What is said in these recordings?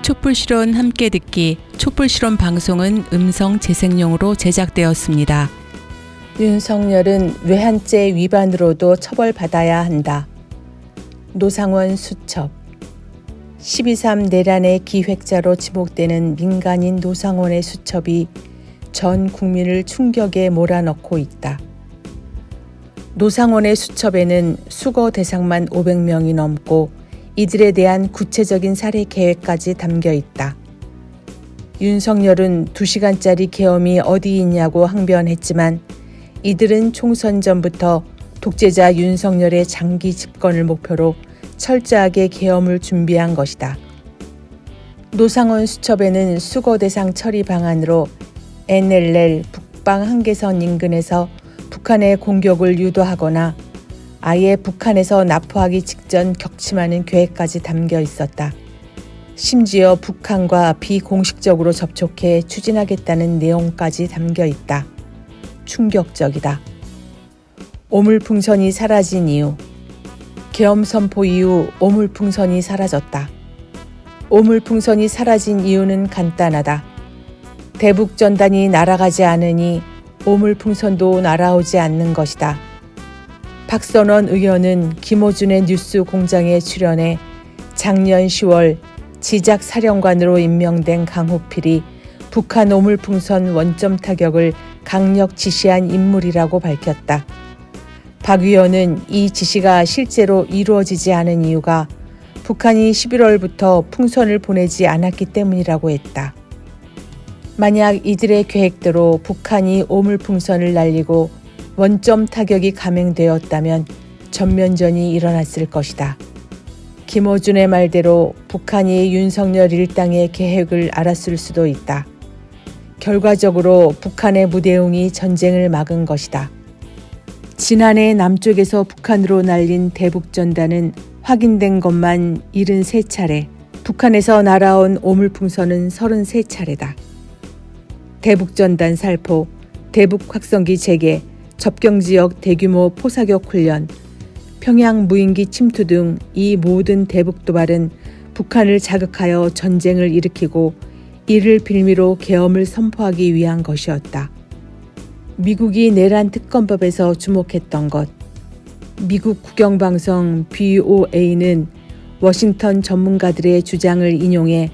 촛불실온 함께 듣기 촛불실온 방송은 음성 재생용으로 제작되었습니다. 윤석열은 외환죄 위반으로도 처벌받아야 한다. 노상원 수첩 12.3 내란의 기획자로 지목되는 민간인 노상원의 수첩이 전 국민을 충격에 몰아넣고 있다. 노상원의 수첩에는 수거 대상만 500명이 넘고 이들에 대한 구체적인 살해 계획까지 담겨 있다. 윤석열은 2시간짜리 계엄이 어디 있냐고 항변했지만 이들은 총선 전부터 독재자 윤석열의 장기 집권을 목표로 철저하게 계엄을 준비한 것이다. 노상원 수첩에는 수거 대상 처리 방안으로 NLL 북방 한계선 인근에서 북한의 공격을 유도하거나 아예 북한에서 납포하기 직전 격침하는 계획까지 담겨 있었다. 심지어 북한과 비공식적으로 접촉해 추진하겠다는 내용까지 담겨 있다. 충격적이다. 오물풍선이 사라진 이유. 계엄 선포 이후 오물풍선이 사라졌다. 오물풍선이 사라진 이유는 간단하다. 대북전단이 날아가지 않으니 오물풍선도 날아오지 않는 것이다. 박선원 의원은 김어준의 뉴스 공장에 출연해 작년 10월 지작사령관으로 임명된 강호필이 북한 오물풍선 원점 타격을 강력 지시한 인물이라고 밝혔다. 박 의원은 이 지시가 실제로 이루어지지 않은 이유가 북한이 11월부터 풍선을 보내지 않았기 때문이라고 했다. 만약 이들의 계획대로 북한이 오물풍선을 날리고 원점 타격이 감행되었다면 전면전이 일어났을 것이다. 김어준의 말대로 북한이 윤석열 일당의 계획을 알았을 수도 있다. 결과적으로 북한의 무대응이 전쟁을 막은 것이다. 지난해 남쪽에서 북한으로 날린 대북전단은 확인된 것만 73차례, 북한에서 날아온 오물풍선은 33차례다. 대북전단 살포, 대북 확성기 재개, 접경지역 대규모 포사격 훈련, 평양 무인기 침투 등 이 모든 대북 도발은 북한을 자극하여 전쟁을 일으키고 이를 빌미로 계엄을 선포하기 위한 것이었다. 미국이 내란 특검법에서 주목했던 것. 미국 국영방송 BOA는 워싱턴 전문가들의 주장을 인용해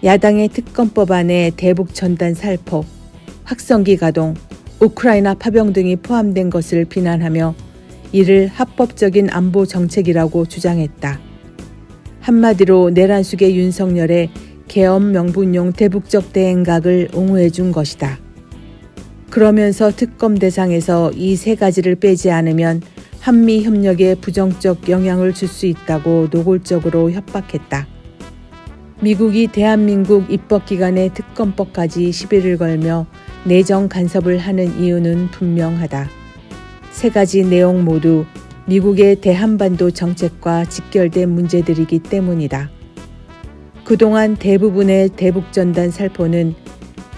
야당의 특검법 안에 대북 전단 살포, 확성기 가동, 우크라이나 파병 등이 포함된 것을 비난하며 이를 합법적인 안보 정책이라고 주장했다. 한마디로 내란 속의 윤석열의 계엄 명분용 대북적 대행각을 옹호해 준 것이다. 그러면서 특검 대상에서 이 세 가지를 빼지 않으면 한미 협력에 부정적 영향을 줄 수 있다고 노골적으로 협박했다. 미국이 대한민국 입법기관의 특검법까지 시비를 걸며 내정 간섭을 하는 이유는 분명하다. 세 가지 내용 모두 미국의 대한반도 정책과 직결된 문제들이기 때문이다. 그동안 대부분의 대북전단 살포는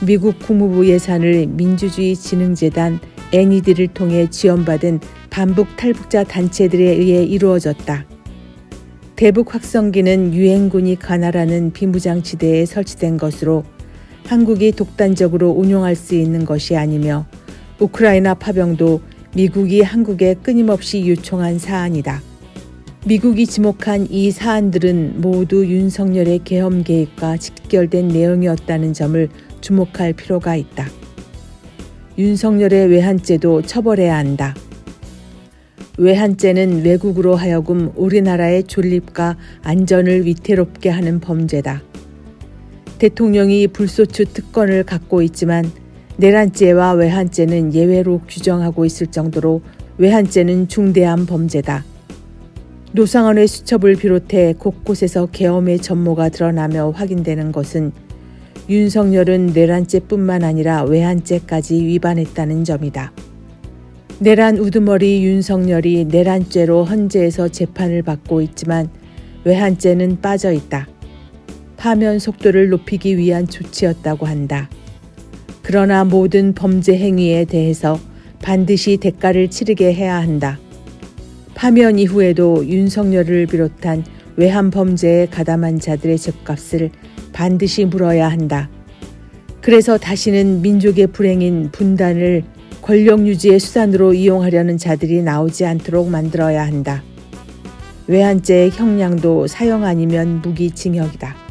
미국 국무부 예산을 민주주의진흥재단 NED를 통해 지원받은 반북 탈북자 단체들에 의해 이루어졌다. 대북 확성기는 유엔군이 관할하는 비무장지대에 설치된 것으로 한국이 독단적으로 운용할 수 있는 것이 아니며 우크라이나 파병도 미국이 한국에 끊임없이 요청한 사안이다. 미국이 지목한 이 사안들은 모두 윤석열의 계엄 계획과 직결된 내용이었다는 점을 주목할 필요가 있다. 윤석열의 외환죄도 처벌해야 한다. 외환죄는 외국으로 하여금 우리나라의 존립과 안전을 위태롭게 하는 범죄다. 대통령이 불소추 특권을 갖고 있지만 내란죄와 외환죄는 예외로 규정하고 있을 정도로 외환죄는 중대한 범죄다. 노상원의 수첩을 비롯해 곳곳에서 계엄의 전모가 드러나며 확인되는 것은 윤석열은 내란죄뿐만 아니라 외환죄까지 위반했다는 점이다. 내란 우두머리 윤석열이 내란죄로 헌재에서 재판을 받고 있지만 외환죄는 빠져 있다. 파면 속도를 높이기 위한 조치였다고 한다. 그러나 모든 범죄 행위에 대해서 반드시 대가를 치르게 해야 한다. 파면 이후에도 윤석열을 비롯한 외환 범죄에 가담한 자들의 죗값을 반드시 물어야 한다. 그래서 다시는 민족의 불행인 분단을 권력 유지의 수단으로 이용하려는 자들이 나오지 않도록 만들어야 한다. 외환죄의 형량도 사형 아니면 무기징역이다.